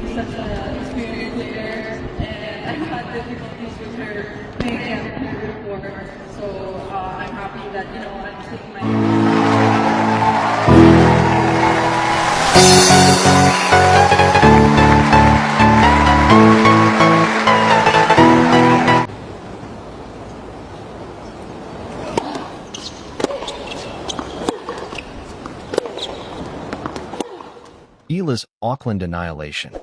being such an experienced player, and I've had difficulties with her playing against her before. So I'm happy that I'm taking my. Eala'S Auckland Annihilation.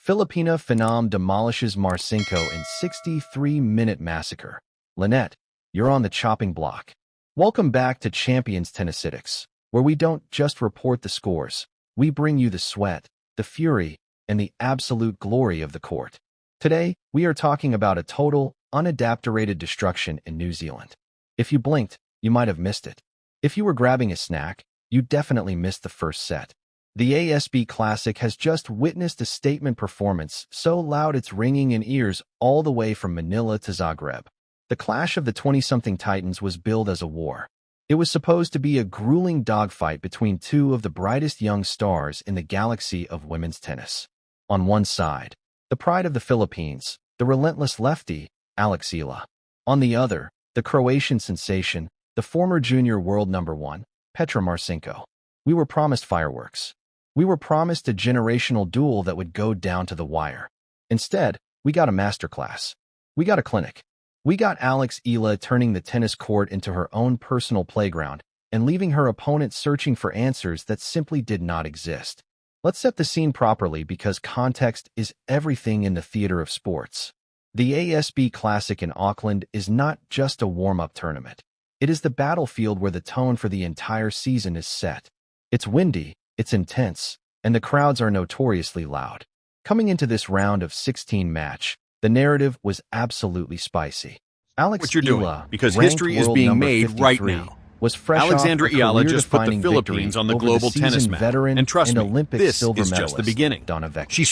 Filipina Phenom Demolishes Marcinko in 63-minute Massacre. Linette, you're on the chopping block. Welcome back to Champions Tennisitics, where we don't just report the scores, we bring you the sweat, the fury, and the absolute glory of the court. Today, we are talking about a total, unadapterated destruction in New Zealand. If you blinked, you might have missed it. If you were grabbing a snack, you definitely missed the first set. The ASB Classic has just witnessed a statement performance so loud it's ringing in ears all the way from Manila to Zagreb. The clash of the 20-something titans was billed as a war. It was supposed to be a grueling dogfight between two of the brightest young stars in the galaxy of women's tennis. On one side, the pride of the Philippines, the relentless lefty, Eala. On the other, the Croatian sensation, the former junior world #1, Petra Marcinko. We were promised fireworks. We were promised a generational duel that would go down to the wire. Instead, we got a masterclass. We got a clinic. We got Eala turning the tennis court into her own personal playground and leaving her opponent searching for answers that simply did not exist. Let's set the scene properly because context is everything in the theater of sports. The ASB Classic in Auckland is not just a warm-up tournament. It is the battlefield where the tone for the entire season is set. It's windy, it's intense, and the crowds are notoriously loud. Coming into this round of 16 match, the narrative was absolutely spicy. What you're doing, because history is being made right now. Was fresh Alexandra off a Eala just put the career-defining Philippines on the victory global over the tennis seasoned map. veteran And trust and me, Olympic this silver is just the medalist, beginning. She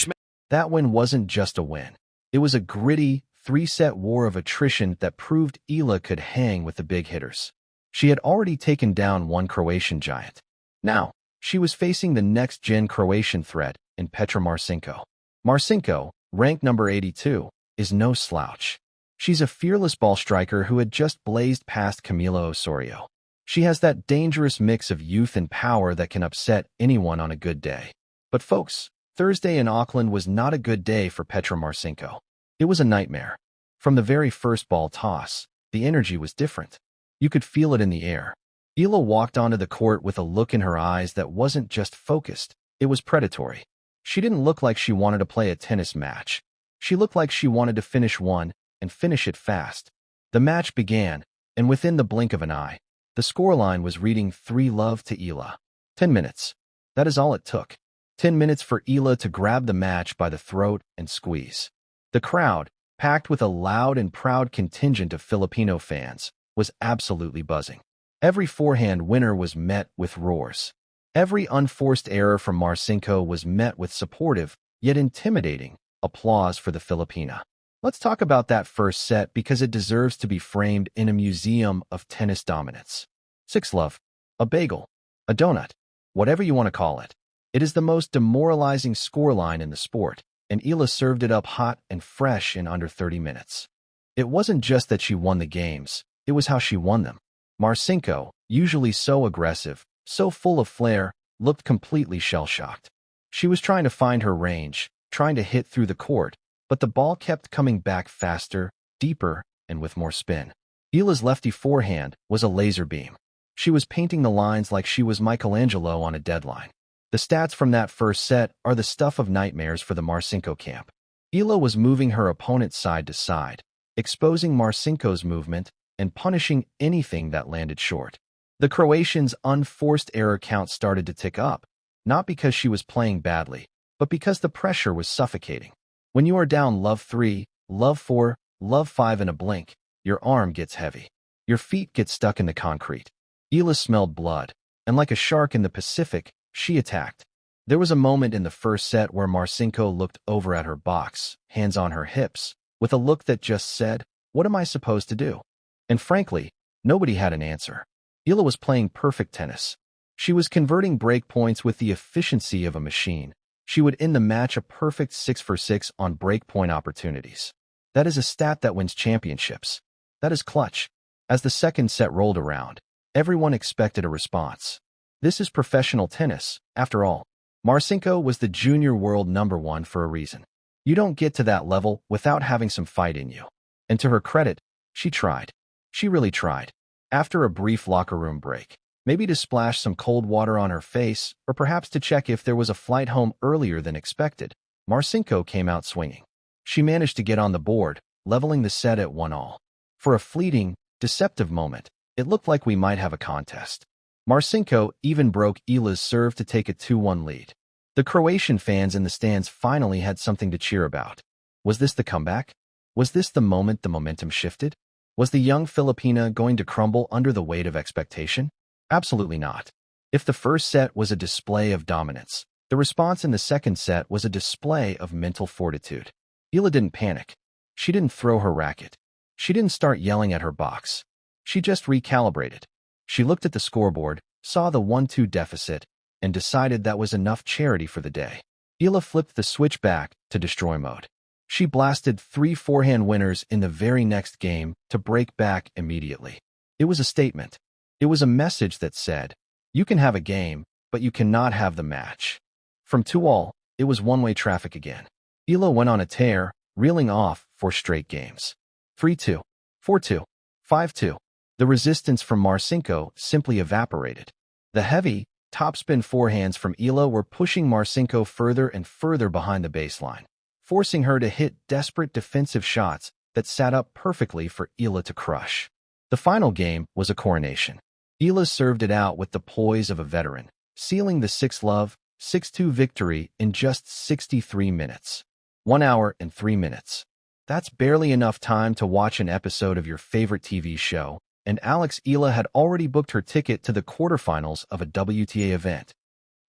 That win wasn't just a win. It was a gritty, three-set war of attrition that proved Eala could hang with the big hitters. She had already taken down one Croatian giant. Now, she was facing the next-gen Croatian threat in Petra Marcinko. Marcinko, ranked number 82, is no slouch. She's a fearless ball striker who had just blazed past Camila Osorio. She has that dangerous mix of youth and power that can upset anyone on a good day. But folks, Thursday in Auckland was not a good day for Petra Marcinko. It was a nightmare. From the very first ball toss, the energy was different. You could feel it in the air. Eala walked onto the court with a look in her eyes that wasn't just focused, it was predatory. She didn't look like she wanted to play a tennis match. She looked like she wanted to finish one and finish it fast. The match began, and within the blink of an eye, the scoreline was reading 3-love to Eala. 10 minutes. That is all it took. 10 minutes for Eala to grab the match by the throat and squeeze. The crowd, packed with a loud and proud contingent of Filipino fans, was absolutely buzzing. Every forehand winner was met with roars. Every unforced error from Marcinko was met with supportive, yet intimidating, applause for the Filipina. Let's talk about that first set because it deserves to be framed in a museum of tennis dominance. 6-love, a bagel, a donut, whatever you want to call it. It is the most demoralizing scoreline in the sport, and Eala served it up hot and fresh in under 30 minutes. It wasn't just that she won the games, it was how she won them. Marcinko, usually so aggressive, so full of flair, looked completely shell-shocked. She was trying to find her range, trying to hit through the court, but the ball kept coming back faster, deeper, and with more spin. Eala's lefty forehand was a laser beam. She was painting the lines like she was Michelangelo on a deadline. The stats from that first set are the stuff of nightmares for the Marcinko camp. Eala was moving her opponent side to side, exposing Marcinko's movement and punishing anything that landed short. The Croatian's unforced error count started to tick up, not because she was playing badly, but because the pressure was suffocating. When you are down love 3, love 4, love 5 in a blink, your arm gets heavy. Your feet get stuck in the concrete. Eala smelled blood, and like a shark in the Pacific, she attacked. There was a moment in the first set where Marcinko looked over at her box, hands on her hips, with a look that just said, "What am I supposed to do?" And frankly, nobody had an answer. Eala was playing perfect tennis. She was converting break points with the efficiency of a machine. She would end the match a perfect 6 for 6 on breakpoint opportunities. That is a stat that wins championships. That is clutch. As the second set rolled around, everyone expected a response. This is professional tennis, after all. Marcinko was the junior world #1 for a reason. You don't get to that level without having some fight in you. And to her credit, she tried. She really tried. After a brief locker room break, maybe to splash some cold water on her face, or perhaps to check if there was a flight home earlier than expected, Marcinko came out swinging. She managed to get on the board, leveling the set at 1-all. For a fleeting, deceptive moment, it looked like we might have a contest. Marcinko even broke Eala'S serve to take a 2-1 lead. The Croatian fans in the stands finally had something to cheer about. Was this the comeback? Was this the moment the momentum shifted? Was the young Filipina going to crumble under the weight of expectation? Absolutely not. If the first set was a display of dominance, the response in the second set was a display of mental fortitude. Eala didn't panic. She didn't throw her racket. She didn't start yelling at her box. She just recalibrated. She looked at the scoreboard, saw the 1-2 deficit, and decided that was enough charity for the day. Eala flipped the switch back to destroy mode. She blasted 3 forehand winners in the very next game to break back immediately. It was a statement. It was a message that said, you can have a game, but you cannot have the match. From 2-all, it was one-way traffic again. Eala went on a tear, reeling off 4 straight games. 3-2, 4-2, 5-2. The resistance from Marcinko simply evaporated. The heavy, topspin forehands from Eala were pushing Marcinko further and further behind the baseline, forcing her to hit desperate defensive shots that sat up perfectly for Eala to crush. The final game was a coronation. Eala served it out with the poise of a veteran, sealing the 6-love, 6-2 victory in just 63 minutes. 1 hour and 3 minutes. That's barely enough time to watch an episode of your favorite TV show, and Eala had already booked her ticket to the quarterfinals of a WTA event.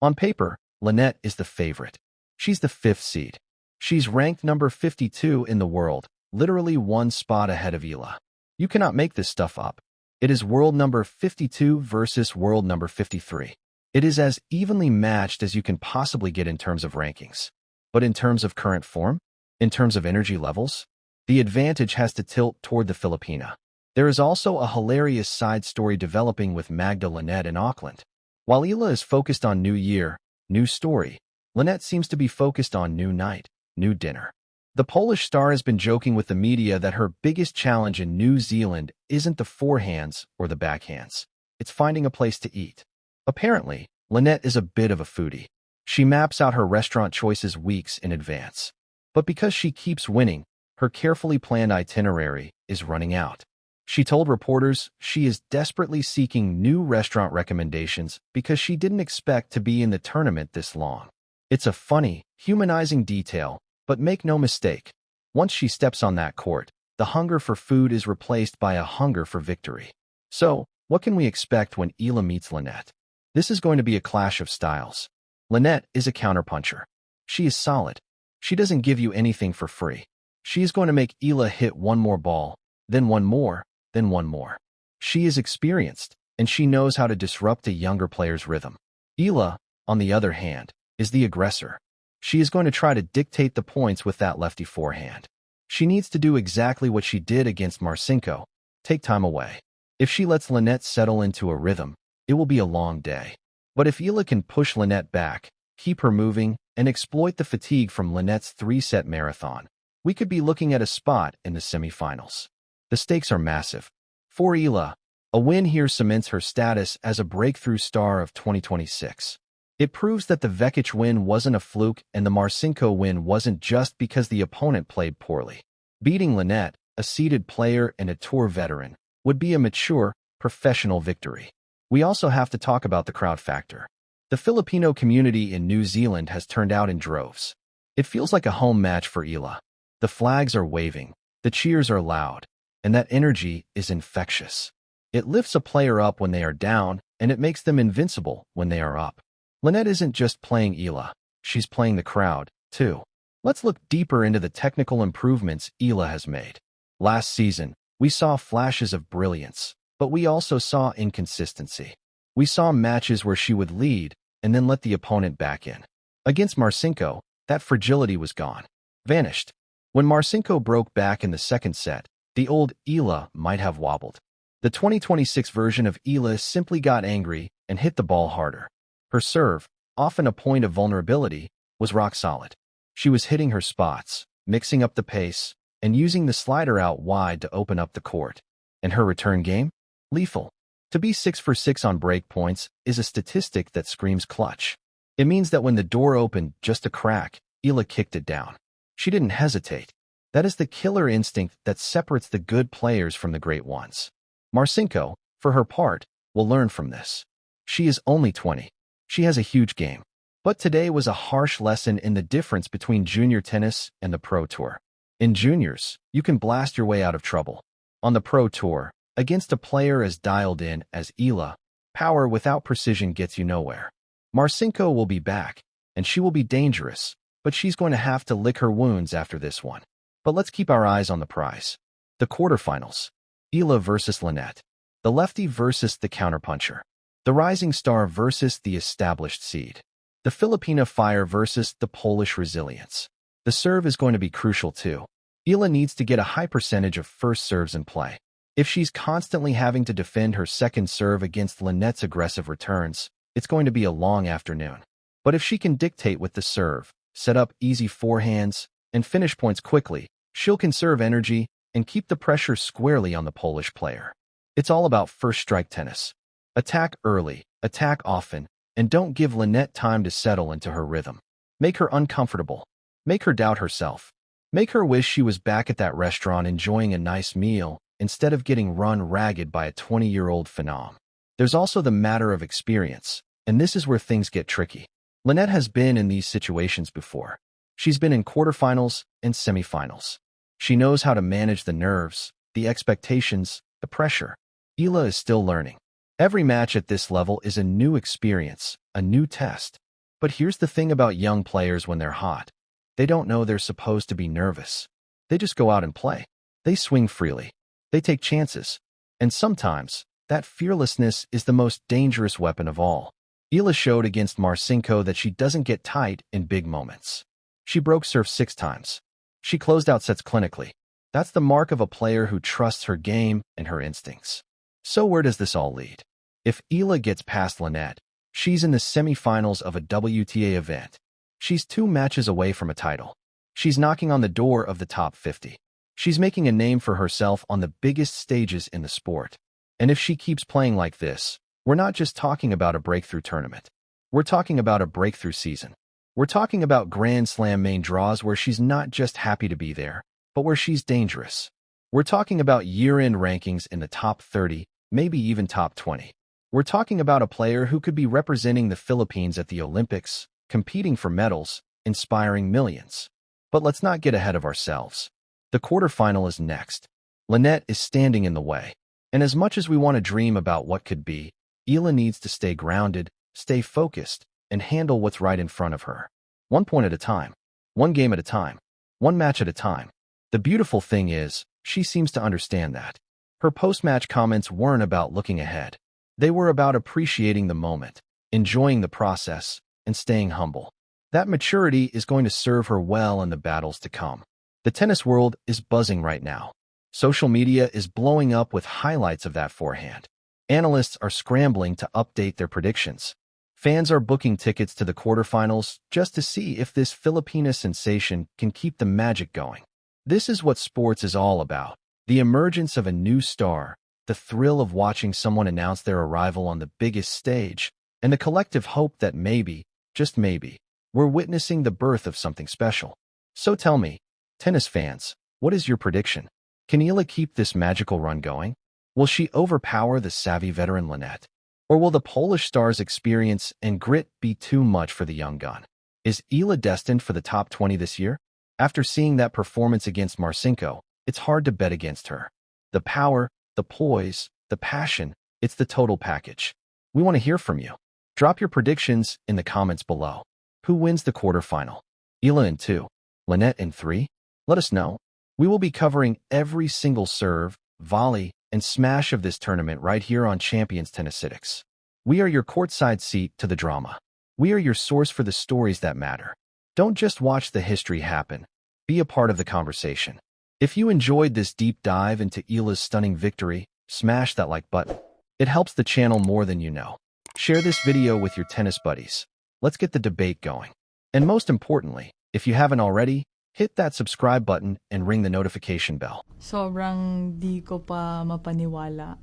On paper, Linette is the favorite. She's the 5th seed. She's ranked number 52 in the world, literally 1 spot ahead of Eala. You cannot make this stuff up. It is world number 52 versus world number 53. It is as evenly matched as you can possibly get in terms of rankings. But in terms of current form? In terms of energy levels? The advantage has to tilt toward the Filipina. There is also a hilarious side story developing with Magda Linette in Auckland. While Eala is focused on new year, new story, Linette seems to be focused on new night, new dinner. The Polish star has been joking with the media that her biggest challenge in New Zealand isn't the forehands or the backhands. It's finding a place to eat. Apparently, Linette is a bit of a foodie. She maps out her restaurant choices weeks in advance. But because she keeps winning, her carefully planned itinerary is running out. She told reporters she is desperately seeking new restaurant recommendations because she didn't expect to be in the tournament this long. It's a funny, humanizing detail, but make no mistake, once she steps on that court, the hunger for food is replaced by a hunger for victory. So, what can we expect when Eala meets Linette? This is going to be a clash of styles. Linette is a counterpuncher. She is solid. She doesn't give you anything for free. She is going to make Eala hit one more ball, then one more, then one more. She is experienced, and she knows how to disrupt a younger player's rhythm. Eala, on the other hand, is the aggressor. She is going to try to dictate the points with that lefty forehand. She needs to do exactly what she did against Marcinko, take time away. If she lets Linette settle into a rhythm, it will be a long day. But if Eala can push Linette back, keep her moving, and exploit the fatigue from Linette's 3-set marathon, we could be looking at a spot in the semifinals. The stakes are massive. For Eala, a win here cements her status as a breakthrough star of 2026. It proves that the Vekic win wasn't a fluke and the Marcinko win wasn't just because the opponent played poorly. Beating Linette, a seeded player and a tour veteran, would be a mature, professional victory. We also have to talk about the crowd factor. The Filipino community in New Zealand has turned out in droves. It feels like a home match for Eala. The flags are waving, the cheers are loud, and that energy is infectious. It lifts a player up when they are down, and it makes them invincible when they are up. Linette isn't just playing Eala, she's playing the crowd, too. Let's look deeper into the technical improvements Eala has made. Last season, we saw flashes of brilliance, but we also saw inconsistency. We saw matches where she would lead and then let the opponent back in. Against Marcinko, that fragility was gone. Vanished. When Marcinko broke back in the second set, the old Eala might have wobbled. The 2026 version of Eala simply got angry and hit the ball harder. Her serve, often a point of vulnerability, was rock solid. She was hitting her spots, mixing up the pace, and using the slider out wide to open up the court. And her return game? Lethal. To be 6 for 6 on break points is a statistic that screams clutch. It means that when the door opened just a crack, Eala kicked it down. She didn't hesitate. That is the killer instinct that separates the good players from the great ones. Marcinko, for her part, will learn from this. She is only 20. She has a huge game. But today was a harsh lesson in the difference between junior tennis and the pro tour. In juniors, you can blast your way out of trouble. On the pro tour, against a player as dialed in as Eala, power without precision gets you nowhere. Marcinko will be back, and she will be dangerous, but she's going to have to lick her wounds after this one. But let's keep our eyes on the prize. The quarterfinals. Eala versus Linette. The lefty versus the counterpuncher. The rising star versus the established seed. The Filipina fire versus the Polish resilience. The serve is going to be crucial too. Eala needs to get a high percentage of first serves in play. If she's constantly having to defend her second serve against Linette's aggressive returns, it's going to be a long afternoon. But if she can dictate with the serve, set up easy forehands, and finish points quickly, she'll conserve energy and keep the pressure squarely on the Polish player. It's all about first strike tennis. Attack early, attack often, and don't give Linette time to settle into her rhythm. Make her uncomfortable. Make her doubt herself. Make her wish she was back at that restaurant enjoying a nice meal instead of getting run ragged by a 20-year-old phenom. There's also the matter of experience, and this is where things get tricky. Linette has been in these situations before. She's been in quarterfinals and semifinals. She knows how to manage the nerves, the expectations, the pressure. Eala is still learning. Every match at this level is a new experience, a new test. But here's the thing about young players when they're hot. They don't know they're supposed to be nervous. They just go out and play. They swing freely. They take chances. And sometimes, that fearlessness is the most dangerous weapon of all. Eala showed against Marcinko that she doesn't get tight in big moments. She broke serve 6 times. She closed out sets clinically. That's the mark of a player who trusts her game and her instincts. So where does this all lead? If Eala gets past Linette, she's in the semifinals of a WTA event. She's 2 matches away from a title. She's knocking on the door of the top 50. She's making a name for herself on the biggest stages in the sport. And if she keeps playing like this, we're not just talking about a breakthrough tournament. We're talking about a breakthrough season. We're talking about Grand Slam main draws where she's not just happy to be there, but where she's dangerous. We're talking about year-end rankings in the top 30, maybe even top 20. We're talking about a player who could be representing the Philippines at the Olympics, competing for medals, inspiring millions. But let's not get ahead of ourselves. The quarterfinal is next. Linette is standing in the way. And as much as we want to dream about what could be, Eala needs to stay grounded, stay focused, and handle what's right in front of her. 1 point at a time. 1 game at a time. 1 match at a time. The beautiful thing is, she seems to understand that. Her post-match comments weren't about looking ahead. They were about appreciating the moment, enjoying the process, and staying humble. That maturity is going to serve her well in the battles to come. The tennis world is buzzing right now. Social media is blowing up with highlights of that forehand. Analysts are scrambling to update their predictions. Fans are booking tickets to the quarterfinals just to see if this Filipina sensation can keep the magic going. This is what sports is all about. The emergence of a new star, the thrill of watching someone announce their arrival on the biggest stage, and the collective hope that maybe, just maybe, we're witnessing the birth of something special. So tell me, tennis fans, what is your prediction? Can Eala keep this magical run going? Will she overpower the savvy veteran Linette? Or will the Polish star's experience and grit be too much for the young gun? Is Eala destined for the top 20 this year? After seeing that performance against Marcinko, it's hard to bet against her. The power, the poise, the passion, it's the total package. We want to hear from you. Drop your predictions in the comments below. Who wins the quarterfinal? Eala in 2, Linette in 3? Let us know. We will be covering every single serve, volley, and smash of this tournament right here on Champions Tennisitics. We are your courtside seat to the drama. We are your source for the stories that matter. Don't just watch the history happen. Be a part of the conversation. If you enjoyed this deep dive into Eala'S stunning victory, smash that like button. It helps the channel more than you know. Share this video with your tennis buddies. Let's get the debate going. And most importantly, if you haven't already, hit that subscribe button and ring the notification bell. Sobrang di ko pa mapaniwala.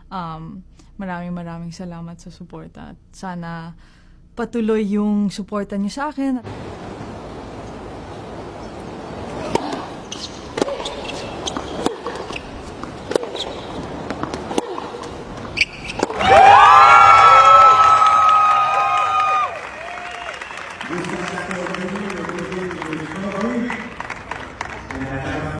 Maraming salamat sa suporta. Sana patuloy yung suporta niyo sa akin.